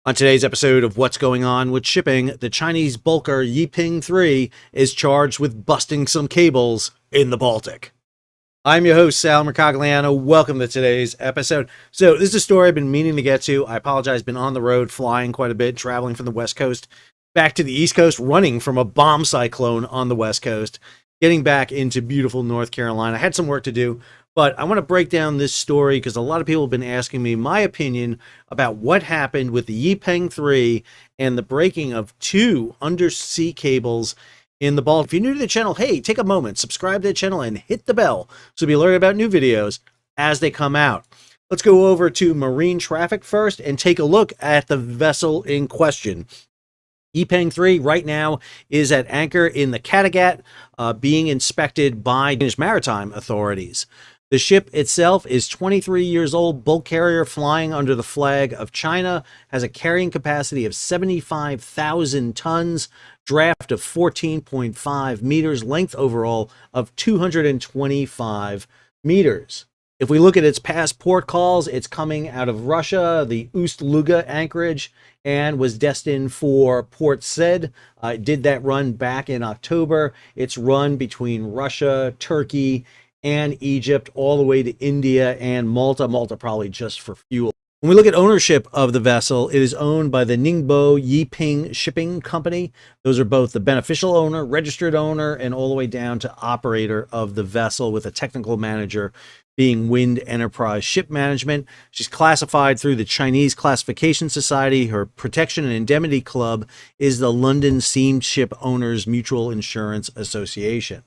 On today's episode of What's Going On with Shipping, the Chinese bulker Yi Peng 3 is charged with busting some cables in the Baltic. I'm your host, Sal Mercogliano. Welcome to today's episode. So this is a story I've been meaning to get to. I apologize, been on the road, flying quite a bit, traveling from the West Coast back to the East Coast, running from a bomb cyclone on the West Coast, getting back into beautiful North Carolina. I had some work to do, but I want to break down this story because a lot of people have been asking me my opinion about what happened with the Yi Peng 3 and the breaking of two undersea cables in the Baltic. If you're new to the channel, hey, take a moment, subscribe to the channel and hit the bell so you'll be alerted about new videos as they come out. Let's go over to marine traffic first and take a look at the vessel in question. Yi Peng 3 right now is at anchor in the Kattegat, being inspected by Danish maritime authorities. The ship itself is 23 years old, bulk carrier flying under the flag of China, has a carrying capacity of 75,000 tons, draft of 14.5 meters, length overall of 225 meters. If we look at its past port calls, it's coming out of Russia, the Ust-Luga anchorage, and was destined for Port Said. It did that run back in October. It's run between Russia, Turkey, and Egypt, all the way to India and Malta. Malta probably just for fuel. When we look at ownership of the vessel, it is owned by the Ningbo Yi Peng Shipping Company. Those are both the beneficial owner, registered owner, and all the way down to operator of the vessel, with a technical manager being Wind Enterprise Ship Management. She's classified through the Chinese Classification Society. Her protection and indemnity club is the London Steamship Owners Mutual Insurance Association.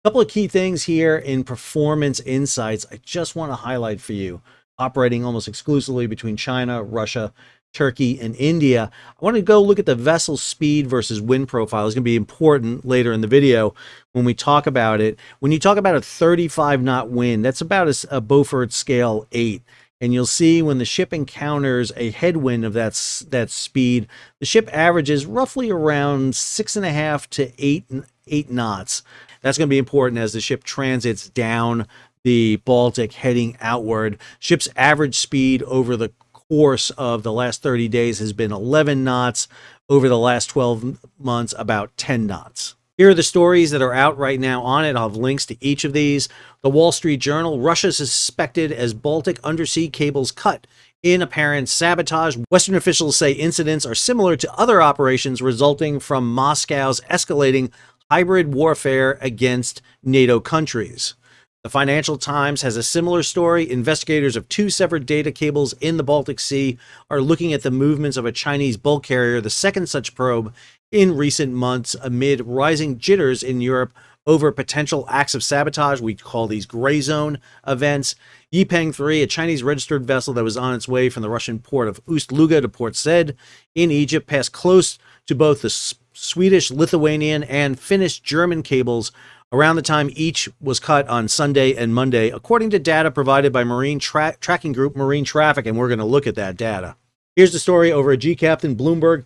A couple of key things here in performance insights I just want to highlight for you. Operating almost exclusively between China, Russia, Turkey, and India. I want to go look at the vessel speed versus wind profile. It's going to be important later in the video when we talk about it. When you talk about a 35 knot wind, that's about a Beaufort scale 8. And you'll see when the ship encounters a headwind of that speed, the ship averages roughly around 6.5 to 8 knots. That's going to be important as the ship transits down the Baltic heading outward. Ship's average speed over the course of the last 30 days has been 11 knots. Over the last 12 months, about 10 knots. Here are the stories that are out right now on it. I'll have links to each of these. The Wall Street Journal: Russia suspected as Baltic undersea cables cut in apparent sabotage. Western officials say incidents are similar to other operations resulting from Moscow's escalating hybrid warfare against NATO countries. The Financial Times has a similar story. Investigators of two severed data cables in the Baltic Sea are looking at the movements of a Chinese bulk carrier, the second such probe in recent months, amid rising jitters in Europe over potential acts of sabotage. We call these gray zone events. Yi Peng 3, a Chinese registered vessel that was on its way from the Russian port of Ust-Luga to Port Said in Egypt, passed close to both the Swedish, Lithuanian, and Finnish German cables around the time each was cut on Sunday and Monday, according to data provided by marine tracking group Marine Traffic, and we're going to look at that data. Here's the story over at G-Captain Bloomberg.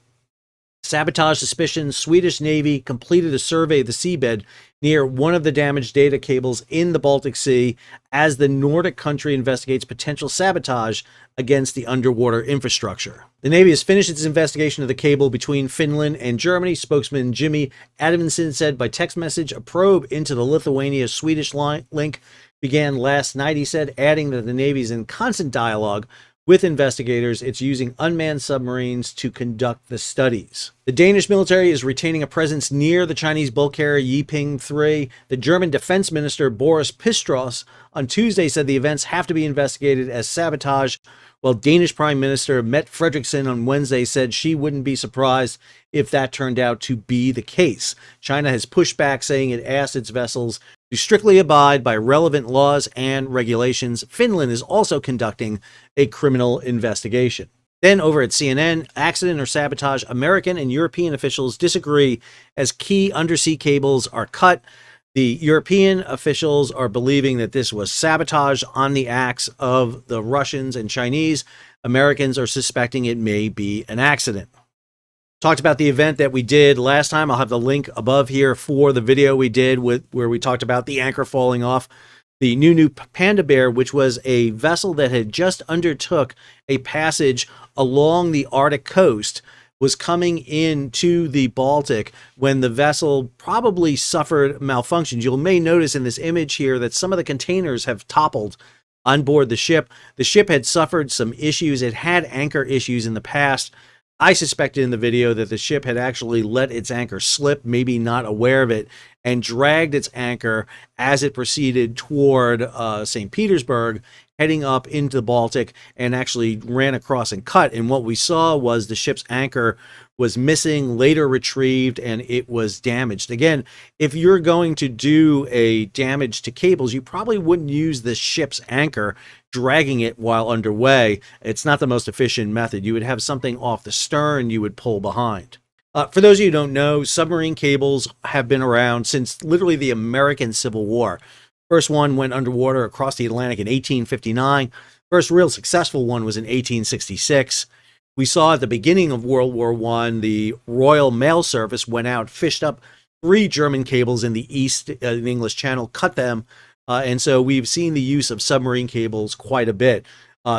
Sabotage suspicions: Swedish Navy completed a survey of the seabed near one of the damaged data cables in the Baltic Sea as the Nordic country investigates potential sabotage against the underwater infrastructure. The Navy has finished its investigation of the cable between Finland and Germany. Spokesman Jimmy Adamson said by text message a probe into the Lithuania-Swedish link began last night, he said, adding that the Navy is in constant dialogue with investigators. It's using unmanned submarines to conduct the studies. The Danish military is retaining a presence near the Chinese bulk carrier Yi Peng 3. The German defense minister Boris Pistorius on Tuesday said the events have to be investigated as sabotage, while Danish Prime Minister Mette Frederiksen on Wednesday said she wouldn't be surprised if that turned out to be the case. China has pushed back, saying it asked its vessels to strictly abide by relevant laws and regulations. Finland is also conducting a criminal investigation. Then over at CNN, accident or sabotage: American and European officials disagree as key undersea cables are cut. The European officials are believing that this was sabotage on the acts of the Russians and Chinese. Americans are suspecting it may be an accident. Talked about the event that we did last time. I'll have the link above here for the video we did where we talked about the anchor falling off The New Panda Bear, which was a vessel that had just undertook a passage along the Arctic coast, was coming into the Baltic when the vessel probably suffered malfunctions. You may notice in this image here that some of the containers have toppled on board the ship. The ship had suffered some issues. It had anchor issues in the past. I suspected in the video that the ship had actually let its anchor slip, maybe not aware of it, and dragged its anchor as it proceeded toward St. Petersburg, heading up into the Baltic, and actually ran across and cut. And what we saw was the ship's anchor was missing, later retrieved, and it was damaged. Again, if you're going to do a damage to cables, you probably wouldn't use the ship's anchor, dragging it while underway. It's not the most efficient method. You would have something off the stern you would pull behind. For those of you who don't know, submarine cables have been around since literally the American Civil War. First one went underwater across the Atlantic in 1859. First real successful one was in 1866. We saw at the beginning of World War I, the Royal Mail Service went out, fished up 3 German cables in the East, the English Channel, cut them. And so we've seen the use of submarine cables quite a bit.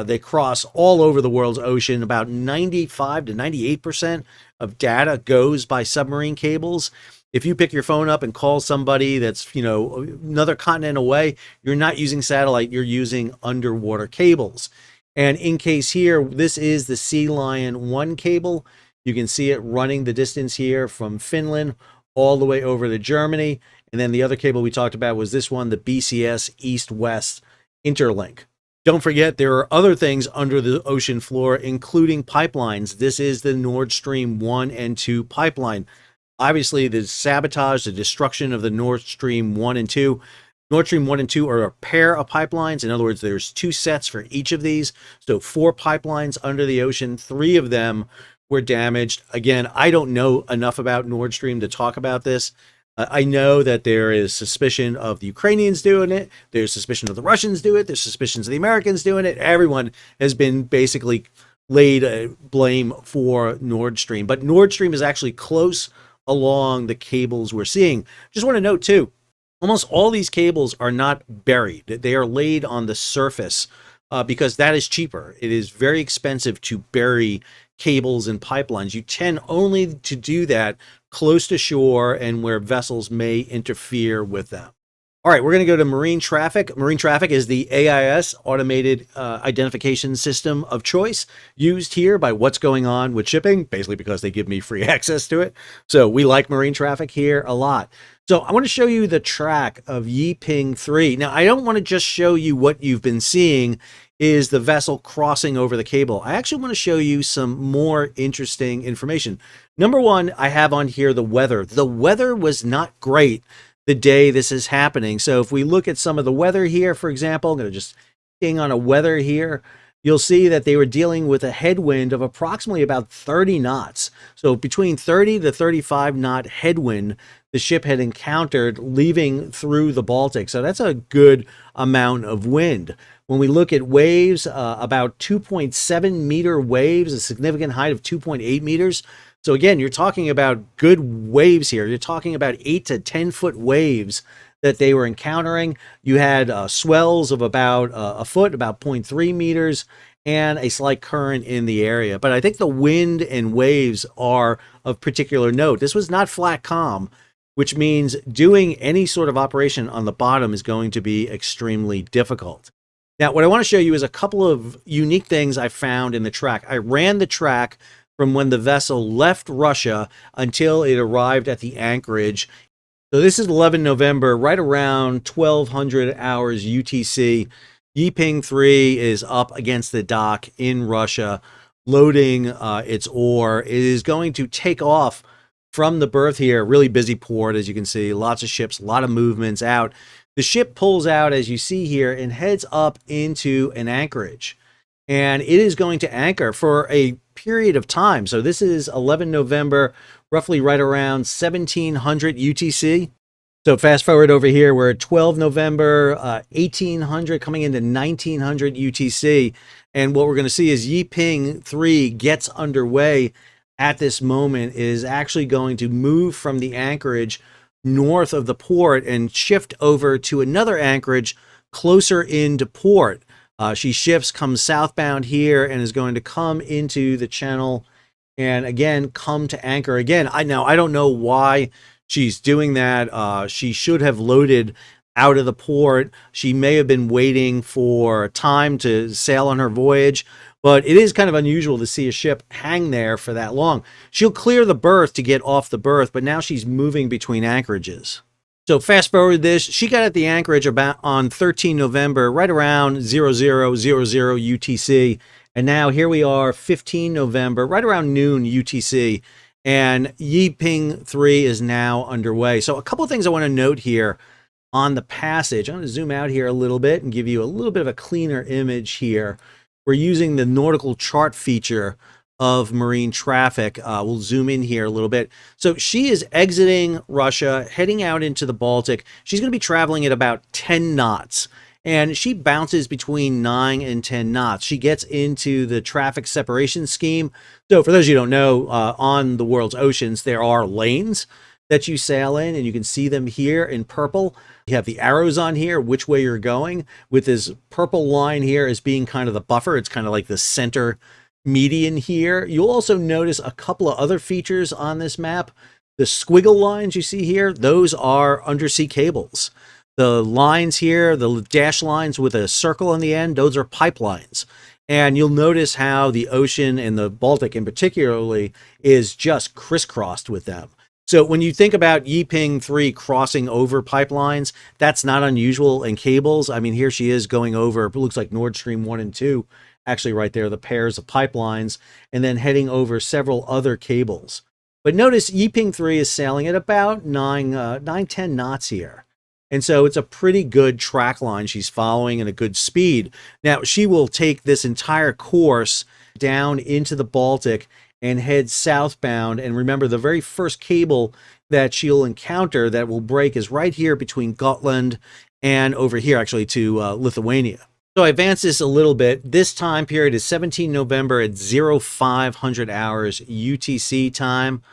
They cross all over the world's ocean. About 95 to 98% of data goes by submarine cables. If you pick your phone up and call somebody that's, another continent away, you're not using satellite, you're using underwater cables. And in case here, this is the Sea Lion 1 cable. You can see it running the distance here from Finland all the way over to Germany. And then the other cable we talked about was this one, the BCS East-West Interlink. Don't forget, there are other things under the ocean floor, including pipelines. This is the Nord Stream 1 and 2 pipeline. Obviously, the sabotage, the destruction of the Nord Stream 1 and 2. Nord Stream 1 and 2 are a pair of pipelines. In other words, there's 2 sets for each of these. So 4 pipelines under the ocean. 3 of them were damaged. Again, I don't know enough about Nord Stream to talk about this. I know that there is suspicion of the Ukrainians doing it. There's suspicion of the Russians doing it. There's suspicions of the Americans doing it. Everyone has been basically laid blame for Nord Stream. But Nord Stream is actually close along the cables we're seeing. Just want to note, too, almost all these cables are not buried. They are laid on the surface because that is cheaper. It is very expensive to bury cables and pipelines. You tend only to do that close to shore and where vessels may interfere with them. All right, we're going to go to marine traffic. Marine traffic is the AIS, automated identification system of choice, used here by What's Going On with Shipping, basically because they give me free access to it. So we like marine traffic here a lot. So I want to show you the track of Yi Peng 3. Now, I don't want to just show you what you've been seeing is the vessel crossing over the cable. I actually want to show you some more interesting information. Number one, I have on here the weather. The weather was not great the day this is happening. So if we look at some of the weather here, for example, I'm going to just ding on a weather here. You'll see that they were dealing with a headwind of approximately about 30 knots. So between 30 to 35 knot headwind the ship had encountered leaving through the Baltic. So that's a good amount of wind. When we look at waves, about 2.7 meter waves, a significant height of 2.8 meters. So again, you're talking about good waves here. You're talking about 8 to 10 foot waves that they were encountering. You had swells of about a foot, about 0.3 meters, and a slight current in the area. But I think the wind and waves are of particular note. This was not flat calm, which means doing any sort of operation on the bottom is going to be extremely difficult. Now, what I want to show you is a couple of unique things I found in the track. I ran the track from when the vessel left Russia until it arrived at the anchorage. So this is 11 November, right around 1200 hours UTC. Yi Peng 3 is up against the dock in Russia, loading its ore. It is going to take off from the berth here. Really busy port, as you can see. Lots of ships, a lot of movements out. The ship pulls out, as you see here, and heads up into an anchorage. And it is going to anchor for a period of time. So this is 11 November, roughly right around 1700 UTC. So fast forward over here, we're at 12 November, 1800, coming into 1900 UTC. And what we're going to see is Yi Peng 3 gets underway at this moment, is actually going to move from the anchorage north of the port and shift over to another anchorage closer into port. She shifts, comes southbound here, and is going to come into the channel and again come to anchor again. I don't know why she's doing that. She should have loaded out of the port. She may have been waiting for time to sail on her voyage, but it is kind of unusual to see a ship hang there for that long. She'll clear the berth to get off the berth, but now she's moving between anchorages. So fast forward this, she got at the anchorage about on 13 November, right around 0000 UTC. And now here we are, 15 November, right around noon UTC. And Yi Peng 3 is now underway. So a couple of things I want to note here on the passage. I'm going to zoom out here a little bit and give you a little bit of a cleaner image here. We're using the nautical chart feature of marine traffic. We'll zoom in here a little bit. So she is exiting Russia, heading out into the Baltic. She's going to be traveling at about 10 knots. And she bounces between 9 and 10 knots. She gets into the traffic separation scheme. So for those of you who don't know, on the world's oceans, there are lanes that you sail in, and you can see them here in purple. You have the arrows on here, which way you're going, with this purple line here as being kind of the buffer. It's kind of like the center median here. You'll also notice a couple of other features on this map. The squiggle lines you see here, those are undersea cables. The lines here, the dash lines with a circle on the end, those are pipelines. And you'll notice how the ocean and the Baltic in particularly is just crisscrossed with them. So when you think about Yi Peng 3 crossing over pipelines, that's not unusual in cables. I mean, here she is going over, it looks like Nord Stream 1 and 2, actually right there, the pairs of pipelines, and then heading over several other cables. But notice Yi Peng 3 is sailing at about 10 knots here. And so it's a pretty good track line she's following and a good speed. Now, she will take this entire course down into the Baltic and head southbound. And remember, the very first cable that she'll encounter that will break is right here between Gotland and over here, actually, to Lithuania. So I advance this a little bit. This time period is 17 November at 0500 hours UTC time.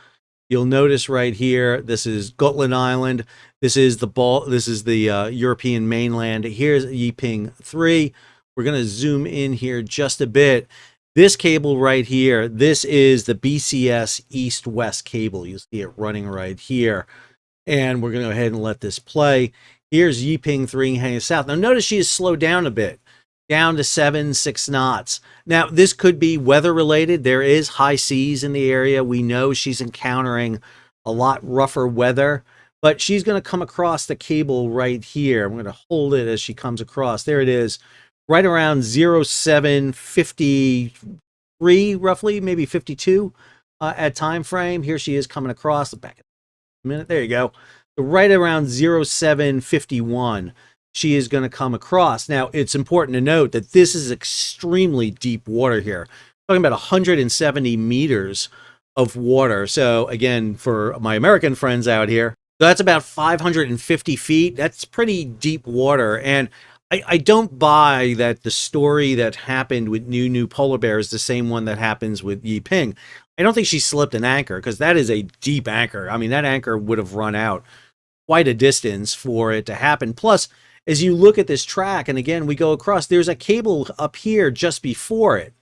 You'll notice right here, this is Gotland Island. This is the European mainland. Here's Yi Peng 3. We're going to zoom in here just a bit. This cable right here, this is the BCS east-west cable. You see it running right here. And we're going to go ahead and let this play. Here's Yi Peng 3 heading south. Now notice she has slowed down a bit, down to 6 knots. Now this could be weather related. There is high seas in the area. We know she's encountering a lot rougher weather, but she's going to come across the cable right here. I'm going to hold it as she comes across. There it is, right around 0753, roughly, maybe 52 at time frame. Here she is coming across. Back in a minute. There you go. So right around 0751. She is going to come across. Now, it's important to note that this is extremely deep water here. We're talking about 170 meters of water. So again, for my American friends out here, so that's about 550 feet. That's pretty deep water. And I don't buy that the story that happened with New Polar Bear is the same one that happens with Yi Peng. I don't think she slipped an anchor, because that is a deep anchor. I mean, that anchor would have run out quite a distance for it to happen. Plus, as you look at this track, and again, we go across, there's a cable up here just before it.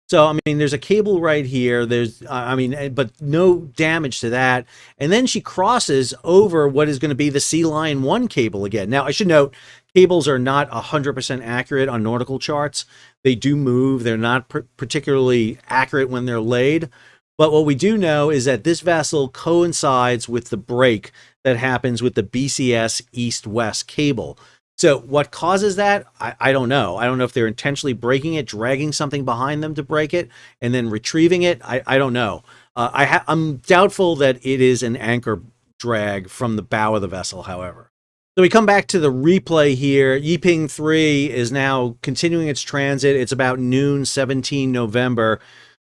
So, I mean, there's a cable right here. There's, but no damage to that. And then she crosses over what is going to be the Sea Lion 1 cable again. Now, I should note, cables are not 100% accurate on nautical charts. They do move. They're not particularly accurate when they're laid. But what we do know is that this vessel coincides with the break that happens with the BCS east-west cable. So what causes that? I don't know. I don't know if they're intentionally breaking it, dragging something behind them to break it, and then retrieving it. I don't know. I'm doubtful that it is an anchor drag from the bow of the vessel, however. So we come back to the replay here. Yi Peng 3 is now continuing its transit. It's about noon, 17 November.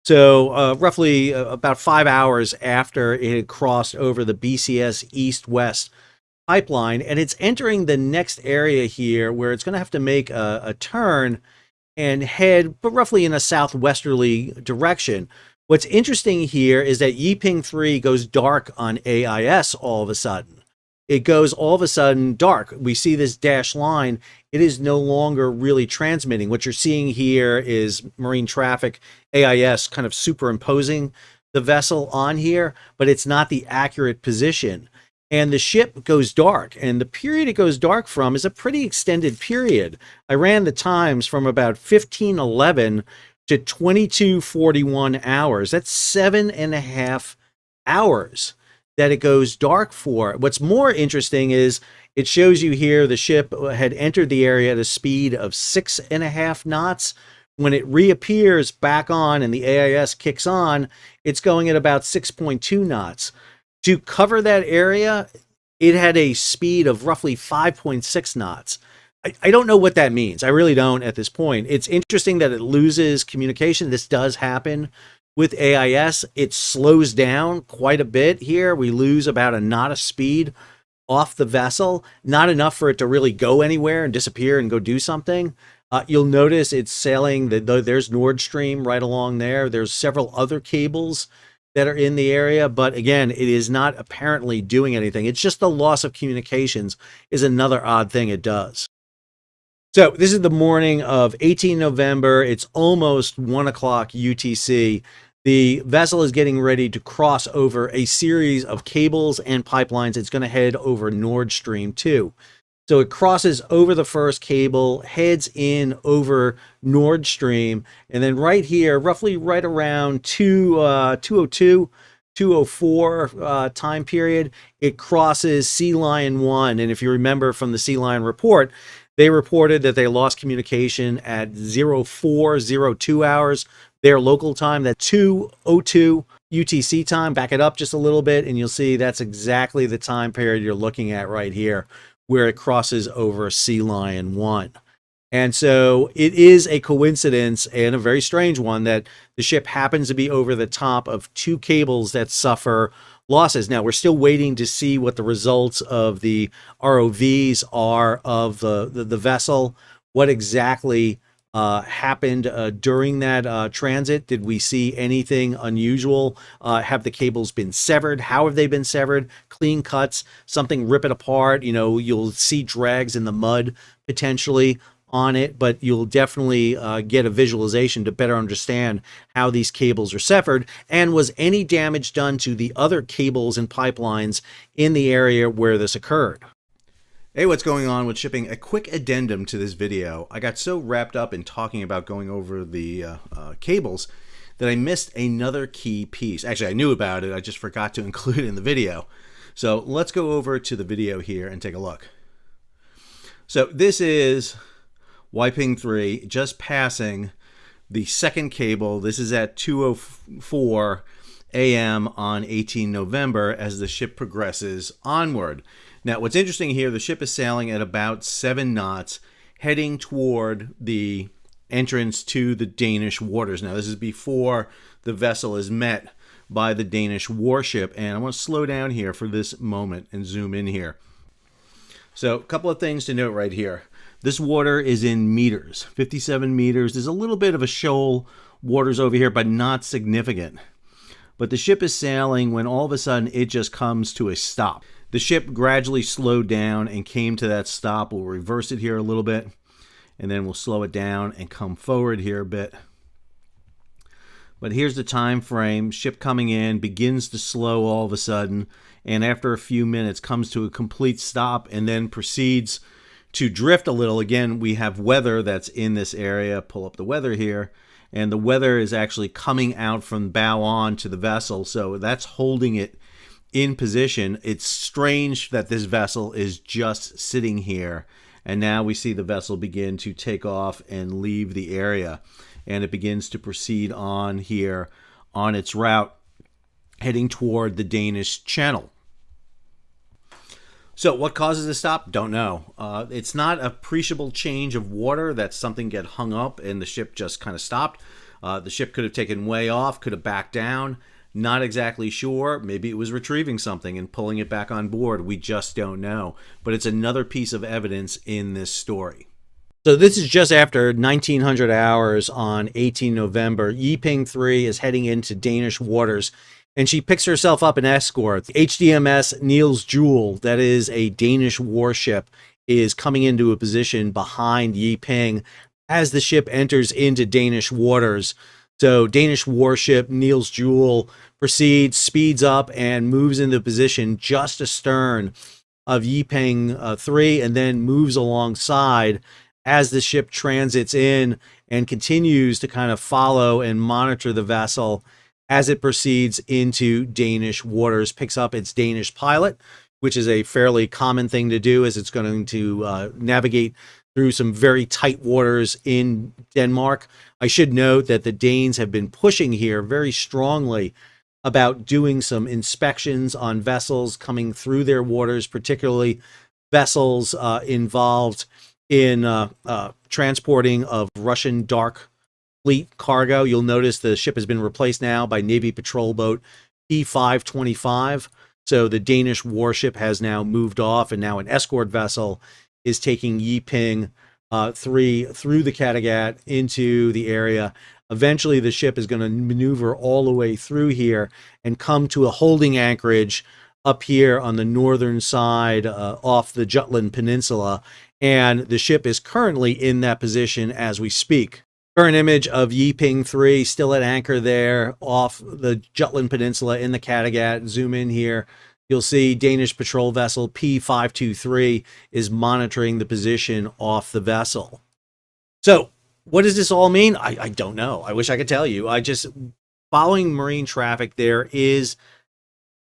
So roughly about 5 hours after it had crossed over the BCS east-west pipeline, and it's entering the next area here where it's going to have to make a turn and head, but roughly in a southwesterly direction. What's interesting here is that Yi Peng 3 goes dark on AIS all of a sudden. it goes all of a sudden dark. We see this dashed line. It is no longer really transmitting. What you're seeing here is marine traffic, AIS, kind of superimposing the vessel on here, but it's not the accurate position. And the ship goes dark, and the period it goes dark from is a pretty extended period. I ran the times from about 1511 to 2241 hours. That's 7.5 hours that it goes dark for. What's more interesting is it shows you here the ship had entered the area at a speed of 6.5 knots. When it reappears back on and the AIS kicks on, it's going at about 6.2 knots. To cover that area, it had a speed of roughly 5.6 knots. I don't know what that means. I really don't at this point. It's interesting that it loses communication. This does happen with AIS. It slows down quite a bit here. We lose about a knot of speed off the vessel, not enough for it to really go anywhere and disappear and go do something. You'll notice it's sailing, there's Nord Stream right along there. There's several other cables that are in the area, but again, it is not apparently doing anything. It's just the loss of communications is another odd thing it does. So this is the morning of 18 November. It's almost 1 o'clock UTC. The vessel is getting ready to cross over a series of cables and pipelines. It's going to head over Nord Stream 2. So it crosses over the first cable, heads in over Nord Stream, and then right here, roughly right around 202, 204 time period, it crosses Sea Lion 1. And if you remember from the Sea Lion report, they reported that they lost communication at 0402 hours, their local time, that 202 UTC time. Back it up just a little bit, and you'll see that's exactly the time period you're looking at right here, where it crosses over Sea Lion 1. And so it is a coincidence, and a very strange one, that the ship happens to be over the top of two cables that suffer losses. Now, we're still waiting to see what the results of the ROVs are of the vessel. What exactly happened during that transit? Did we see anything unusual? Have the cables been severed? How have they been severed? Clean cuts, something rip it apart. You know, you'll see drags in the mud potentially on it, but you'll definitely get a visualization to better understand how these cables are severed, and was any damage done to the other cables and pipelines in the area where this occurred. Hey, what's going on with shipping? A quick addendum to this video. I got so wrapped up in talking about going over the cables that I missed another key piece. Actually, I knew about it, I just forgot to include it in the video. So let's go over to the video here and take a look. So this is Yi Peng 3 just passing the second cable. This is at 2:04 a.m. on 18 November as the ship progresses onward. Now, what's interesting here, the ship is sailing at about 7 knots, heading toward the entrance to the Danish waters. Now, this is before the vessel is met by the Danish warship, and I want to slow down here for this moment and zoom in here. So, a couple of things to note right here. This water is in meters, 57 meters. There's a little bit of a shoal waters over here, but not significant. But the ship is sailing when all of a sudden it just comes to a stop. The ship gradually slowed down and came to that stop. We'll reverse it here a little bit, and then we'll slow it down and come forward here a bit. But here's the time frame. Ship coming in, begins to slow all of a sudden, and after a few minutes comes to a complete stop and then proceeds to drift a little. Again, we have weather that's in this area. Pull up the weather here, and the weather is actually coming out from bow on to the vessel, so that's holding it in position. It's strange that this vessel is just sitting here, and now we see the vessel begin to take off and leave the area, and it begins to proceed on here on its route heading toward the Danish Channel. So what causes the stop? Don't know. It's not an appreciable change of water that something get hung up and the ship just kind of stopped. The ship could have taken way off, could have backed down. Not exactly sure. Maybe it was retrieving something and pulling it back on board. We just don't know. But it's another piece of evidence in this story. So this is just after 1900 hours on 18 November. Yi Peng 3 is heading into Danish waters. and she picks herself up an escort. HDMS Niels Jewel, that is a Danish warship, is coming into a position behind Yi Peng as the ship enters into Danish waters. So Danish warship Niels Jewel proceeds, speeds up, and moves into position just astern of Yi Peng 3, and then moves alongside as the ship transits in and continues to kind of follow and monitor the vessel as it proceeds into Danish waters, picks up its Danish pilot, which is a fairly common thing to do as it's going to navigate through some very tight waters in Denmark. I should note that the Danes have been pushing here very strongly about doing some inspections on vessels coming through their waters, particularly vessels involved in transporting of Russian dark fleet cargo. You'll notice the ship has been replaced now by Navy patrol boat P525. So the Danish warship has now moved off, and now an escort vessel is taking Yi Peng 3 through the Kattegat into the area. Eventually, the ship is going to maneuver all the way through here and come to a holding anchorage up here on the northern side off the Jutland Peninsula. And the ship is currently in that position as we speak. Current image of Yi Peng 3 still at anchor there off the Jutland Peninsula in the Kattegat. Zoom in here. You'll see Danish patrol vessel P523 is monitoring the position off the vessel. So what does this all mean? I don't know. I wish I could tell you. Following marine traffic, there is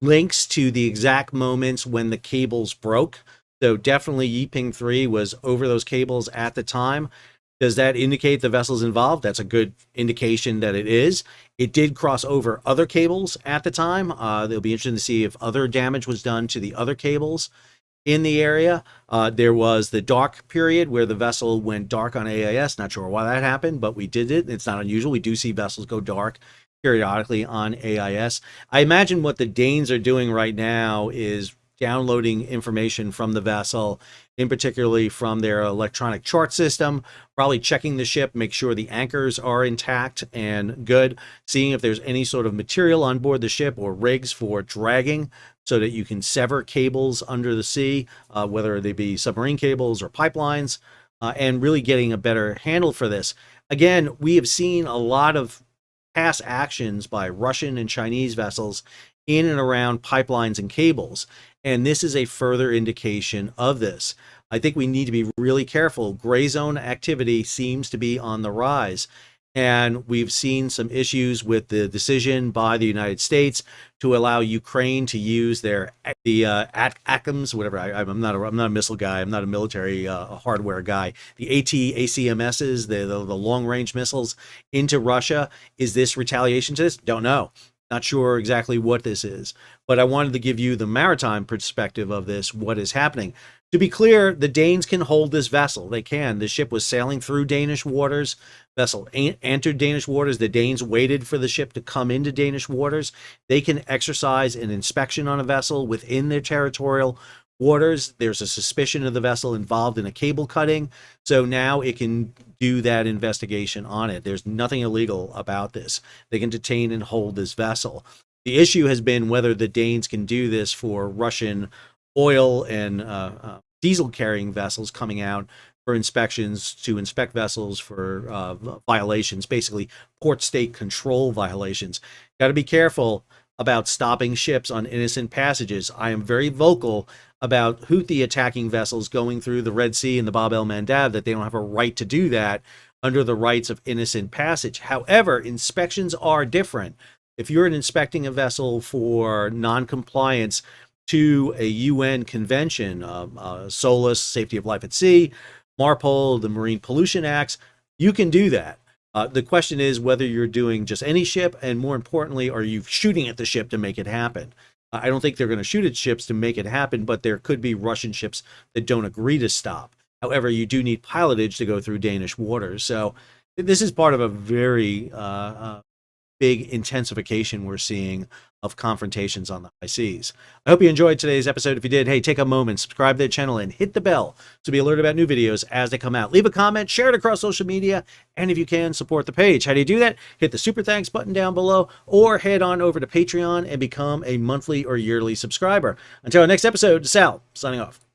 links to the exact moments when the cables broke. So definitely Yi Peng 3 was over those cables at the time. Does that indicate the vessel's involved? That's a good indication that it is. It did cross over other cables at the time. It'll be interesting to see if other damage was done to the other cables in the area. There was the dark period where the vessel went dark on AIS. Not sure why that happened, but we did it. It's not unusual. We do see vessels go dark periodically on AIS. I imagine what the Danes are doing right now is downloading information from the vessel, in particularly from their electronic chart system, probably checking the ship, make sure the anchors are intact and good, seeing if there's any sort of material on board the ship or rigs for dragging so that you can sever cables under the sea, whether they be submarine cables or pipelines, and really getting a better handle for this. Again, we have seen a lot of past actions by Russian and Chinese vessels in and around pipelines and cables. And this is a further indication of this. I think we need to be really careful. Gray zone activity seems to be on the rise. And we've seen some issues with the decision by the United States to allow Ukraine to use the ATACMS, whatever. I'm not a missile guy. I'm not a military hardware guy. The ACMSs, the long range missiles into Russia. Is this retaliation to this? Don't know. Not sure exactly what this is, but I wanted to give you the maritime perspective of this, what is happening. To be clear, the Danes can hold this vessel. They can. The ship was sailing through Danish waters. Vessel entered Danish waters. The Danes waited for the ship to come into Danish waters. They can exercise an inspection on a vessel within their territorial waters. There's a suspicion of the vessel involved in a cable cutting, so now it can do that investigation on it. There's nothing illegal about this. They can detain and hold this vessel. The issue has been whether the Danes can do this for Russian oil and diesel carrying vessels coming out for inspections, to inspect vessels for violations, basically port state control violations. Got to be careful about stopping ships on innocent passages. I am very vocal about Houthi attacking vessels going through the Red Sea and the Bab el-Mandab, that they don't have a right to do that under the rights of innocent passage. However, inspections are different. If you're inspecting a vessel for non-compliance to a UN convention, SOLAS, Safety of Life at Sea, MARPOL, the Marine Pollution Acts, you can do that. The question is whether you're doing just any ship, and more importantly, are you shooting at the ship to make it happen? I don't think they're going to shoot at ships to make it happen, but there could be Russian ships that don't agree to stop. However, you do need pilotage to go through Danish waters. So this is part of a very big intensification we're seeing of confrontations on the high seas. I hope you enjoyed today's episode. If you did, hey, take a moment, subscribe to the channel, and hit the bell to be alerted about new videos as they come out. Leave a comment, share it across social media, and if you can, support the page. How do you do that? Hit the super thanks button down below, or head on over to Patreon and become a monthly or yearly subscriber. Until our next episode, Sal, signing off.